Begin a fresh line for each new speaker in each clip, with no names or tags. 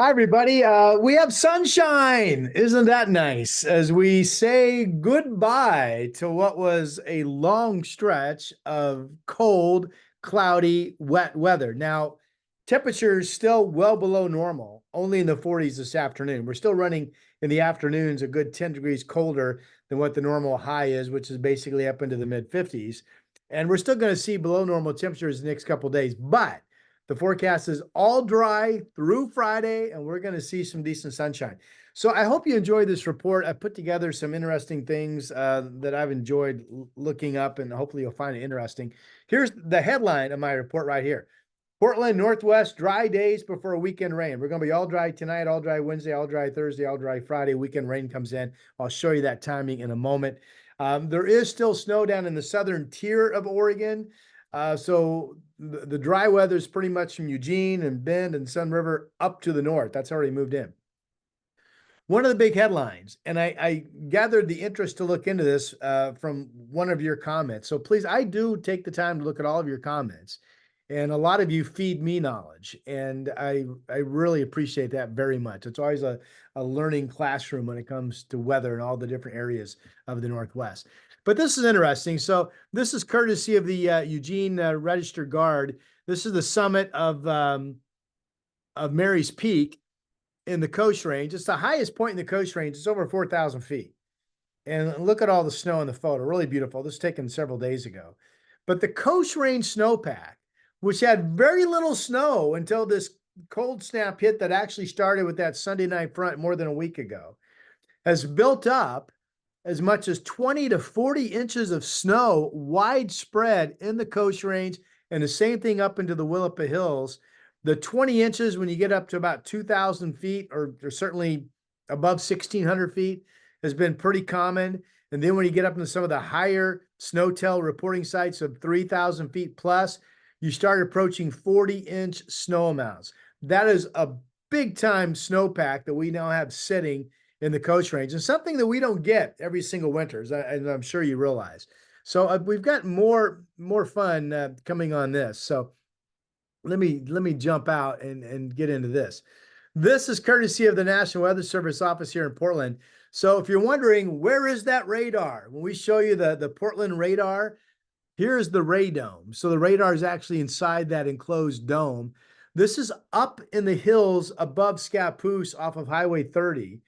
Hi, everybody. We have sunshine. Isn't that nice? As we say goodbye to what was a long stretch of cold, cloudy, wet weather. Now, temperatures still well below normal, only in the 40s this afternoon. We're still running in the afternoons a good 10 degrees colder than what the normal high is, which is basically up into the mid 50s. And we're still going to see below normal temperatures the next couple of days. But the forecast is all dry through Friday, and we're going to see some decent sunshine. So I hope you enjoyed this report. I put together some interesting things that I've enjoyed looking up, and hopefully you'll find it interesting. Here's the headline of my report right here. Portland, Northwest, dry days before a weekend rain. We're going to be all dry tonight, all dry Wednesday, all dry Thursday, all dry Friday. Weekend rain comes in. I'll show you that timing in a moment. There is still snow down in the southern tier of Oregon. So the dry weather is pretty much from Eugene and Bend and Sun River up to the north. That's already moved in. One of the big headlines, and I gathered the interest to look into this from one of your comments. So please, I do take the time to look at all of your comments, and a lot of you feed me knowledge, and I really appreciate that very much. It's always a learning classroom when it comes to weather and all the different areas of the Northwest. But this is interesting. So this is courtesy of the Eugene Register Guard. This is the summit of Mary's Peak in the Coast Range. It's the highest point in the Coast Range. It's over 4,000 feet. And look at all the snow in the photo. Really beautiful. This was taken several days ago. But the Coast Range snowpack, which had very little snow until this cold snap hit that actually started with that Sunday night front more than a week ago, has built up as much as 20 to 40 inches of snow widespread in the Coast Range, and the same thing up into the Willapa Hills. The 20 inches when you get up to about 2,000 feet, or certainly above 1,600 feet, has been pretty common. And then when you get up into some of the higher snowtel reporting sites of 3,000 feet plus, you start approaching 40-inch snow amounts. That is a big time snowpack that we now have sitting in the Coast Range, and something that we don't get every single winter, as I'm sure you realize. So we've got more fun coming on this. So let me jump out and get into this. This is courtesy of the National Weather Service office here in Portland. So if you're wondering where is that radar, when we show you the Portland radar, here's the radome. So the radar is actually inside that enclosed dome. This is up in the hills above Scappoose off of Highway 30,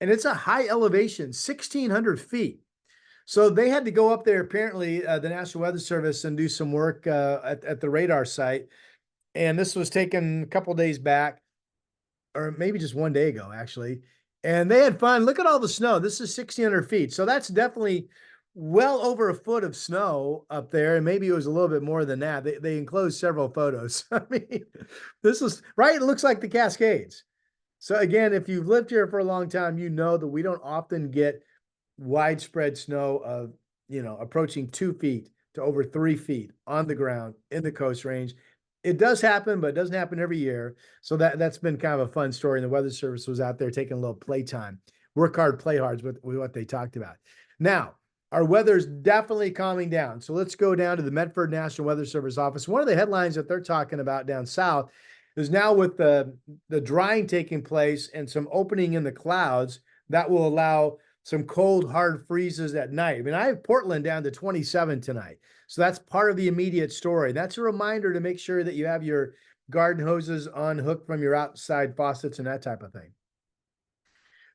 and it's a high elevation, 1,600 feet. So they had to go up there, apparently, the National Weather Service, and do some work at the radar site. And this was taken a couple days back, or maybe just one day ago, actually. And they had fun. Look at all the snow. This is 1,600 feet. So that's definitely well over a foot of snow up there. And maybe it was a little bit more than that. They enclosed several photos. I mean, this is right. It looks like the Cascades. So again, if you've lived here for a long time, you know that we don't often get widespread snow of, approaching 2 feet to over 3 feet on the ground in the Coast Range. It does happen, but it doesn't happen every year. So that's been kind of a fun story. And the Weather Service was out there taking a little playtime. Work hard, play hard with what they talked about. Now, our weather's definitely calming down. So let's go down to the Medford National Weather Service office. One of the headlines that they're talking about down south is now with the drying taking place and some opening in the clouds that will allow some cold, hard freezes at night. I mean, I have Portland down to 27 tonight. So that's part of the immediate story. That's a reminder to make sure that you have your garden hoses unhooked from your outside faucets and that type of thing.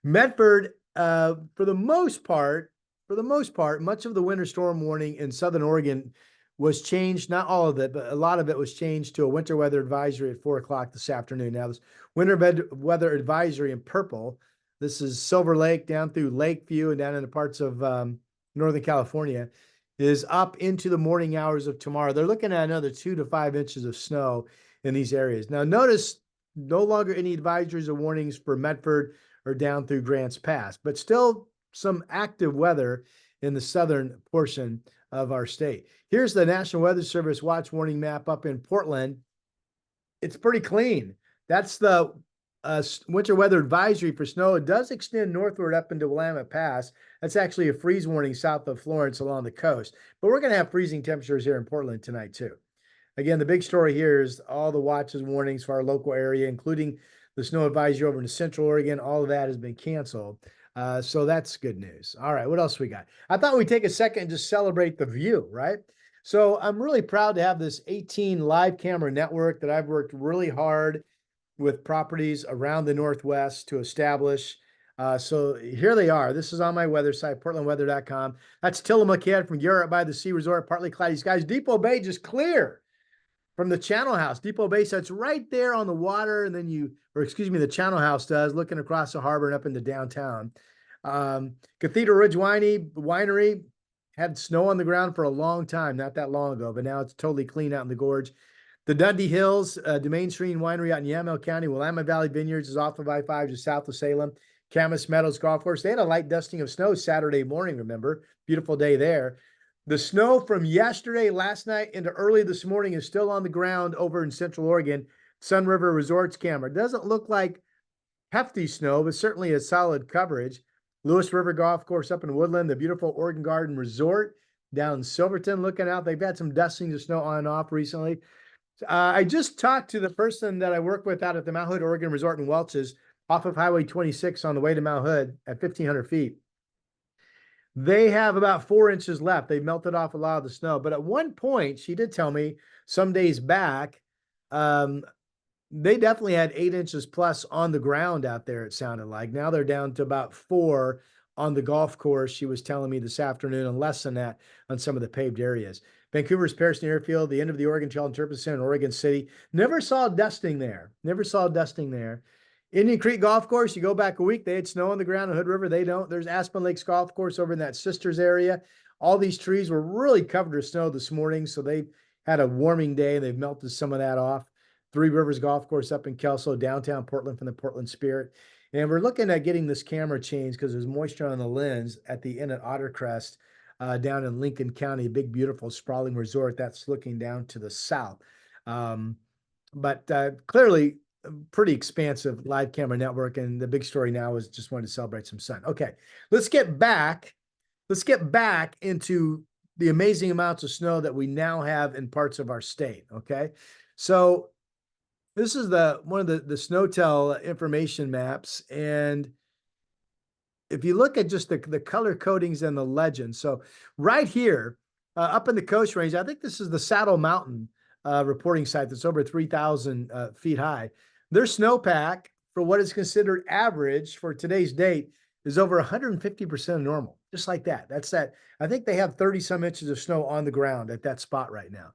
Medford, for the most part, much of the winter storm warning in Southern Oregon was changed. Not all of it, but a lot of it was changed to a winter weather advisory at 4 o'clock this afternoon. Now, this winter weather advisory in purple, this is Silver Lake down through Lakeview and down into parts of Northern California, is up into the morning hours of tomorrow. They're looking at another 2 to 5 inches of snow in these areas. Now, notice no longer any advisories or warnings for Medford or down through Grants Pass, but still some active weather in the southern portion of our state. Here's the National Weather Service watch warning map up in Portland. It's pretty clean. That's the winter weather advisory for snow. It does extend northward up into Willamette Pass. That's actually a freeze warning south of Florence along the coast. But we're going to have freezing temperatures here in Portland tonight, too. Again, the big story here is all the watches warnings for our local area, including The snow advisory over in Central Oregon, all of that has been canceled. So that's good news. All right, what else we got? I thought we'd take a second and just celebrate the view, right? So I'm really proud to have this 18 live camera network that I've worked really hard with properties around the Northwest to establish. So here they are. This is on my weather site, portlandweather.com. That's Tillamook Head from Garrett by the Sea Resort, partly cloudy skies. Depot Bay just clear from the Channel House. Depot Bay sits right there on the water, and then the Channel House does, looking across the harbor and up into downtown. Cathedral Ridge Winery had snow on the ground for a long time, not that long ago, but now it's totally clean out in the gorge. The Dundee Hills Domain Stream Winery out in Yamhill County. Willamette Valley Vineyards is off of I-5 just south of Salem. Camas Meadows Golf Course. They had a light dusting of snow Saturday morning, remember? Beautiful day there. The snow from yesterday, last night, into early this morning is still on the ground over in Central Oregon. Sun River Resorts camera. Doesn't look like hefty snow, but certainly a solid coverage. Lewis River Golf Course up in Woodland, the beautiful Oregon Garden Resort down in Silverton looking out. They've had some dustings of snow on and off recently. I just talked to the person that I work with out at the Mount Hood Oregon Resort in Welch's off of Highway 26 on the way to Mount Hood at 1,500 feet. They have about 4 inches left. They melted off a lot of the snow. But at one point, she did tell me some days back, they definitely had 8 inches plus on the ground out there, it sounded like. Now they're down to about 4 on the golf course, she was telling me this afternoon, and less than that on some of the paved areas. Vancouver's Pearson Airfield, the end of the Oregon Trail Interpretation Center in Oregon City. Never saw dusting there. Never saw dusting there. Indian Creek Golf Course, you go back a week, they had snow on the ground in Hood River. They don't. There's Aspen Lakes Golf Course over in that Sisters area. All these trees were really covered with snow this morning, so they had a warming day. They've melted some of that off. Three Rivers Golf Course up in Kelso, downtown Portland from the Portland Spirit. And we're looking at getting this camera changed because there's moisture on the lens at the inn at Ottercrest down in Lincoln County, a big, beautiful, sprawling resort that's looking down to the south. But clearly, pretty expansive live camera network. And the big story now is just wanted to celebrate some sun. Okay, let's get back into the amazing amounts of snow that we now have in parts of our state. Okay, so this is one of the SnowTel information maps. And if you look at just the color codings and the legends, so right here up in the Coast Range, I think this is the Saddle Mountain reporting site that's over 3,000 feet high. Their snowpack for what is considered average for today's date is over 150% of normal, just like that. That's that. I think they have 30 some inches of snow on the ground at that spot right now.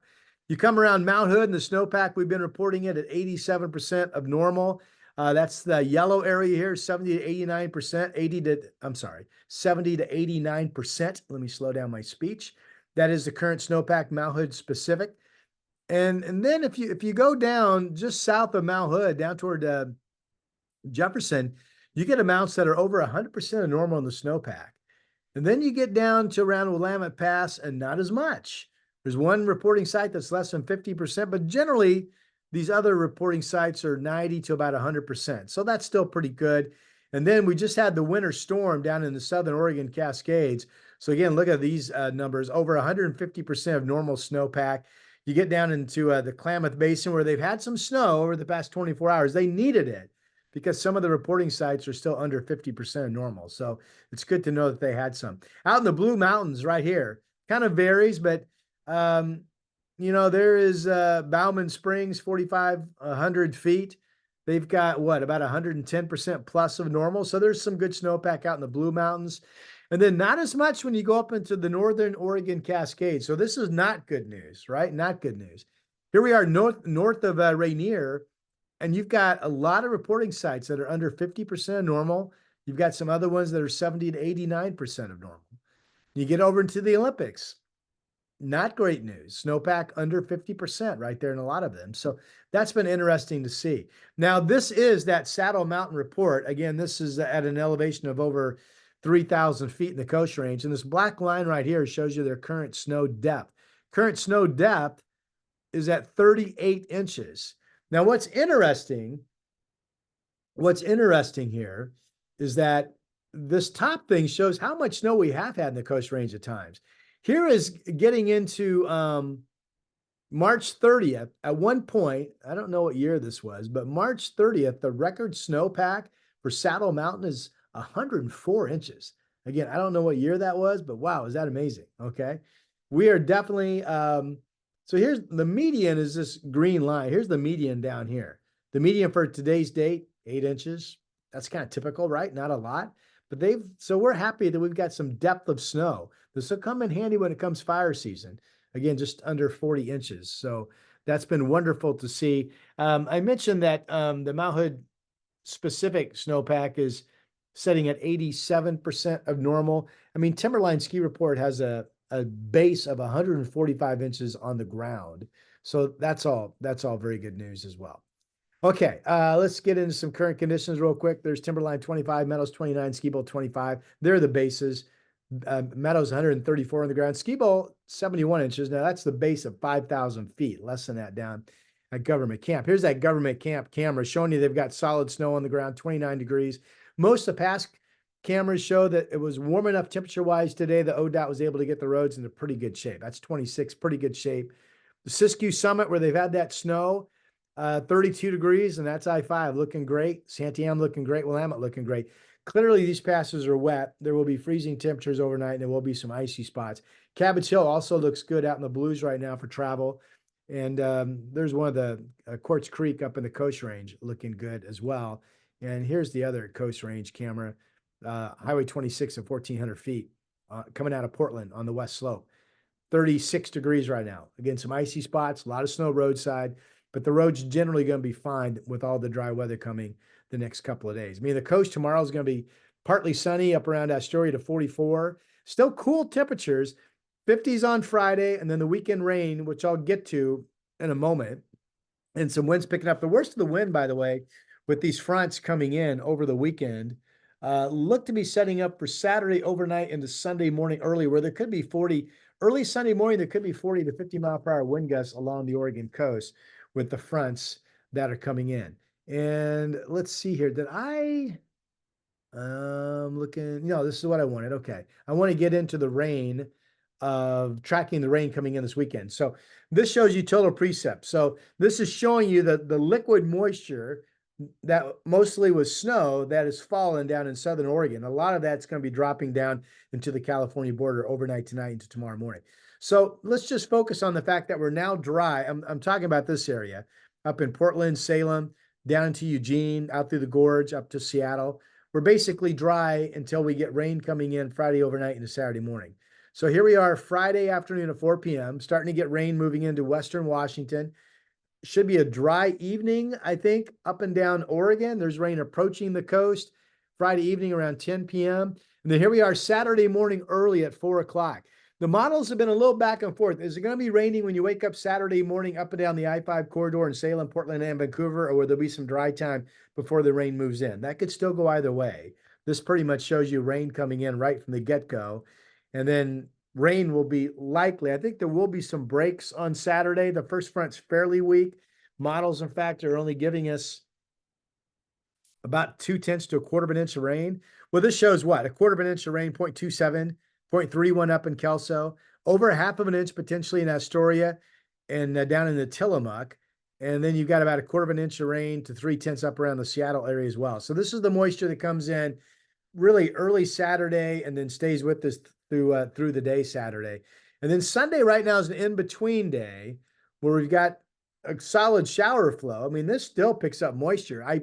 You come around Mount Hood and the snowpack, we've been reporting it at 87% of normal. That's the yellow area here, 70 to 89%, 70 to 89%. Let me slow down my speech. That is the current snowpack, Mount Hood specific. And then if you go down just south of Mount Hood, down toward Jefferson, you get amounts that are over 100% of normal in the snowpack. And then you get down to around Willamette Pass and not as much. There's one reporting site that's less than 50%, but generally these other reporting sites are 90 to about 100%. So that's still pretty good. And then we just had the winter storm down in the Southern Oregon Cascades. So again, look at these numbers, over 150% of normal snowpack. You get down into the Klamath Basin where they've had some snow over the past 24 hours. They needed it because some of the reporting sites are still under 50% of normal. So it's good to know that they had some. Out in the Blue Mountains right here, kind of varies, but there is Bauman Springs, 4,500 feet. They've got about 110% plus of normal. So there's some good snowpack out in the Blue Mountains. And then not as much when you go up into the Northern Oregon Cascade. So this is not good news, right? Not good news. Here we are north of Rainier, and you've got a lot of reporting sites that are under 50% of normal. You've got some other ones that are 70 to 89% of normal. You get over into the Olympics. Not great news. Snowpack under 50% right there in a lot of them. So that's been interesting to see. Now, this is that Saddle Mountain report. Again, this is at an elevation of over 3,000 feet in the Coast Range. And this black line right here shows you their current snow depth. Current snow depth is at 38 inches. Now, what's interesting here is that this top thing shows how much snow we have had in the Coast Range at times. Here is getting into March 30th, at one point, I don't know what year this was, but March 30th, the record snowpack for Saddle Mountain is 104 inches. Again, I don't know what year that was, but wow, is that amazing? Okay. We are definitely, so here's the median is this green line. Here's the median down here. The median for today's date, 8 inches. That's kind of typical, right? Not a lot, but so we're happy that we've got some depth of snow. This will come in handy when it comes fire season. Again, just under 40 inches. So that's been wonderful to see. I mentioned that the Mount Hood specific snowpack is setting at 87% of normal. I mean, Timberline Ski Report has a base of 145 inches on the ground. So that's all very good news as well. Okay, let's get into some current conditions real quick. There's Timberline 25, Meadows 29, Ski Bowl 25. They're the bases. Meadows 134 on the ground. Ski Bowl 71 inches. Now that's the base of 5,000 feet, less than that down at Government Camp. Here's that Government Camp camera showing you they've got solid snow on the ground, 29 degrees. Most of the past cameras show that it was warm enough temperature-wise today that ODOT was able to get the roads into pretty good shape. That's 26, pretty good shape. The Siskiyou Summit, where they've had that snow, 32 degrees, and that's I-5 looking great. Santiam looking great. Willamette looking great. Clearly, these passes are wet. There will be freezing temperatures overnight, and there will be some icy spots. Cabbage Hill also looks good out in the blues right now for travel. And there's one of the Quartz Creek up in the Coast Range looking good as well. And here's the other Coast Range camera, Highway 26 at 1,400 feet, coming out of Portland on the west slope. 36 degrees right now. Again, some icy spots, a lot of snow roadside, but the road's generally going to be fine with all the dry weather coming the next couple of days. I mean, the coast tomorrow is going to be partly sunny up around Astoria to 44. Still cool temperatures, 50s on Friday, and then the weekend rain, which I'll get to in a moment, and some winds picking up. The worst of the wind, by the way, with these fronts coming in over the weekend, look to be setting up for Saturday overnight into Sunday morning early, where there could be 40, early Sunday morning, there could be 40 to 50 mile per hour wind gusts along the Oregon coast with the fronts that are coming in. And let's see here. Did I looking, no, this is what I wanted. Okay. I want to get into the rain of tracking the rain coming in this weekend. So this shows you total precip. So this is showing you that the liquid moisture that mostly was snow that has fallen down in Southern Oregon. A lot of that's going to be dropping down into the California border overnight tonight into tomorrow morning. So let's just focus on the fact that we're now dry. I'm talking about this area up in Portland, Salem, down into Eugene, out through the gorge, up to Seattle. We're basically dry until we get rain coming in Friday overnight into Saturday morning. So here we are Friday afternoon at 4 p.m., starting to get rain moving into Western Washington. Should be a dry evening, I think, up and down Oregon. There's rain approaching the coast Friday evening around 10 p.m. And then here we are Saturday morning early at 4 o'clock. The models have been a little back and forth. Is it going to be raining when you wake up Saturday morning up and down the I-5 corridor in Salem, Portland, and Vancouver, or will there be some dry time before the rain moves in? That could still go either way. This pretty much shows you rain coming in right from the get-go. And then rain will be likely. I think there will be some breaks on Saturday. The first front's fairly weak. Models, in fact, are only giving us about 0.2 to 1/4 of an inch of rain. Well, this shows what? 1/4 of an inch of rain, 0.27, 0.31 up in Kelso, over 1/2 of an inch potentially in Astoria and down in the Tillamook. And then you've got about 1/4 of an inch of rain to 0.3 up around the Seattle area as well. So this is the moisture that comes in really early Saturday and then stays with us through the day Saturday. And then Sunday right now is an in-between day where we've got a solid shower flow. I mean, this still picks up moisture. I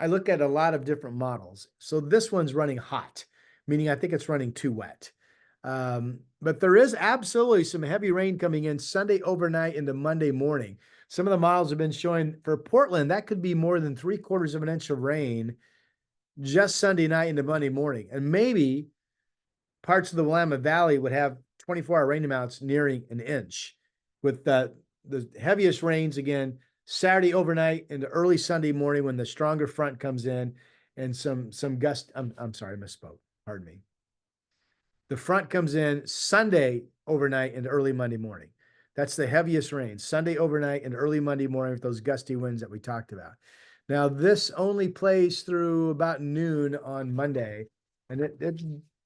look at a lot of different models. So this one's running hot, meaning I think it's running too wet. But there is absolutely some heavy rain coming in Sunday overnight into Monday morning. Some of the models have been showing for Portland, that could be more than 3/4 of an inch of rain just Sunday night into Monday morning. And maybe parts of the Willamette Valley would have 24-hour rain amounts nearing an inch with the heaviest rains again Saturday overnight into early Sunday morning when the stronger front comes in and some gust. I'm sorry, I misspoke. Pardon me. The front comes in Sunday overnight into early Monday morning. That's the heaviest rain, Sunday overnight and early Monday morning with those gusty winds that we talked about. Now, this only plays through about noon on Monday, and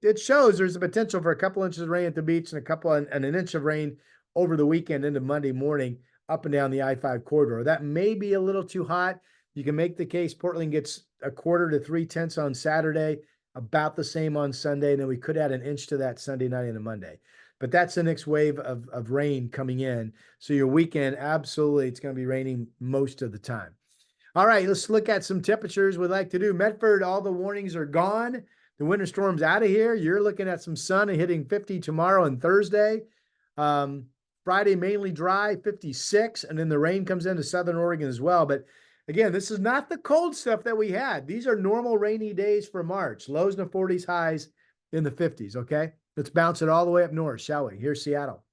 it shows there's a potential for a couple inches of rain at the beach and an inch of rain over the weekend into Monday morning up and down the I-5 corridor. That may be a little too hot. You can make the case Portland gets 1/4 to 3/10 on Saturday, about the same on Sunday, and then we could add an inch to that Sunday night and a Monday. But that's the next wave of rain coming in. So your weekend, absolutely, it's going to be raining most of the time. All right, let's look at some temperatures we'd like to do. Medford, all the warnings are gone. The winter storm's out of here. You're looking at some sun and hitting 50 tomorrow and Thursday. Friday, mainly dry, 56, and then the rain comes into Southern Oregon as well. But again, this is not the cold stuff that we had. These are normal rainy days for March. Lows in the 40s, highs in the 50s, okay? Let's bounce it all the way up north, shall we? Here's Seattle.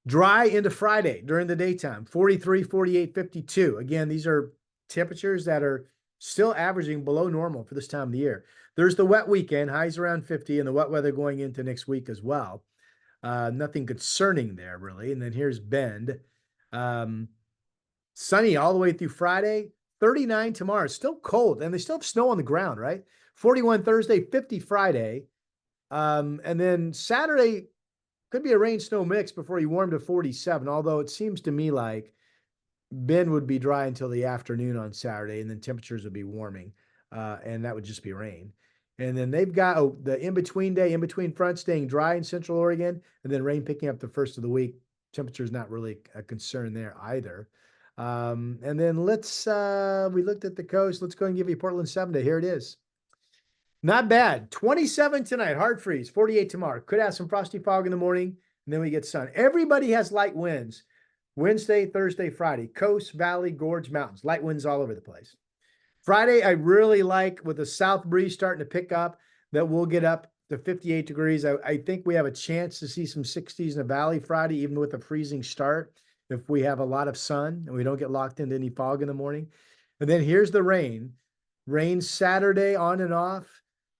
Dry into Friday during the daytime, 43, 48, 52. Again, these are temperatures that are still averaging below normal for this time of the year. There's the wet weekend, highs around 50, and the wet weather going into next week as well. Nothing concerning there, really. And then here's Bend. Sunny all the way through Friday, 39 tomorrow. Still cold, and they still have snow on the ground, right? 41 Thursday, 50 Friday. And then Saturday could be a rain-snow mix before you warm to 47, although it seems to me like Bend would be dry until the afternoon on Saturday, and then temperatures would be warming, and that would just be rain. And then they've got the in-between day, in-between front staying dry in Central Oregon, and then rain picking up the first of the week. Temperature's not really a concern there either. And then we looked at the coast. Let's go and give you Portland 7-day. Here it is. Not bad. 27 tonight, hard freeze, 48 tomorrow. Could have some frosty fog in the morning, and then we get sun. Everybody has light winds. Wednesday, Thursday, Friday. Coast, valley, gorge, mountains. Light winds all over the place. Friday, I really like with the south breeze starting to pick up that we'll get up to 58 degrees. I think we have a chance to see some 60s in the valley Friday, even with a freezing start, if we have a lot of sun and we don't get locked into any fog in the morning. And then here's the rain. Rain Saturday on and off.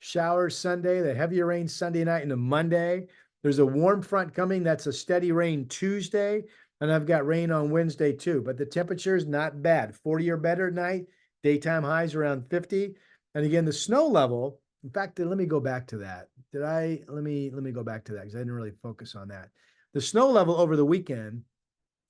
Showers Sunday, the heavier rain Sunday night into Monday. There's a warm front coming. That's a steady rain Tuesday. And I've got rain on Wednesday too. But the temperature is not bad. 40 or better at night. Daytime highs around 50. And again, the snow level, in fact, let me go back to that. Let me go back to that because I didn't really focus on that. The snow level over the weekend,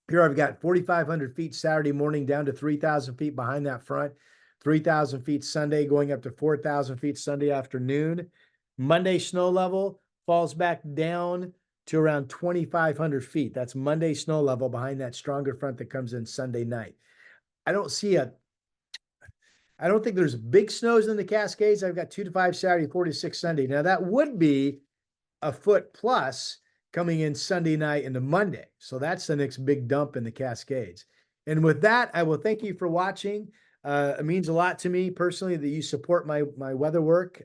here I've got 4,500 feet Saturday morning down to 3,000 feet behind that front. 3,000 feet Sunday, going up to 4,000 feet Sunday afternoon. Monday snow level falls back down to around 2,500 feet. That's Monday snow level behind that stronger front that comes in Sunday night. I don't think there's big snows in the Cascades. I've got 2 to 5 Saturday, 4 to 6 Sunday. Now that would be a foot plus coming in Sunday night into Monday. So that's the next big dump in the Cascades. And with that, I will thank you for watching. It means a lot to me personally that you support my weather work.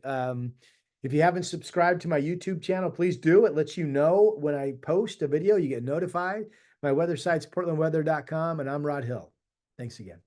If you haven't subscribed to my YouTube channel, please do. It lets you know when I post a video, you get notified. My weather site's portlandweather.com, and I'm Rod Hill. Thanks again.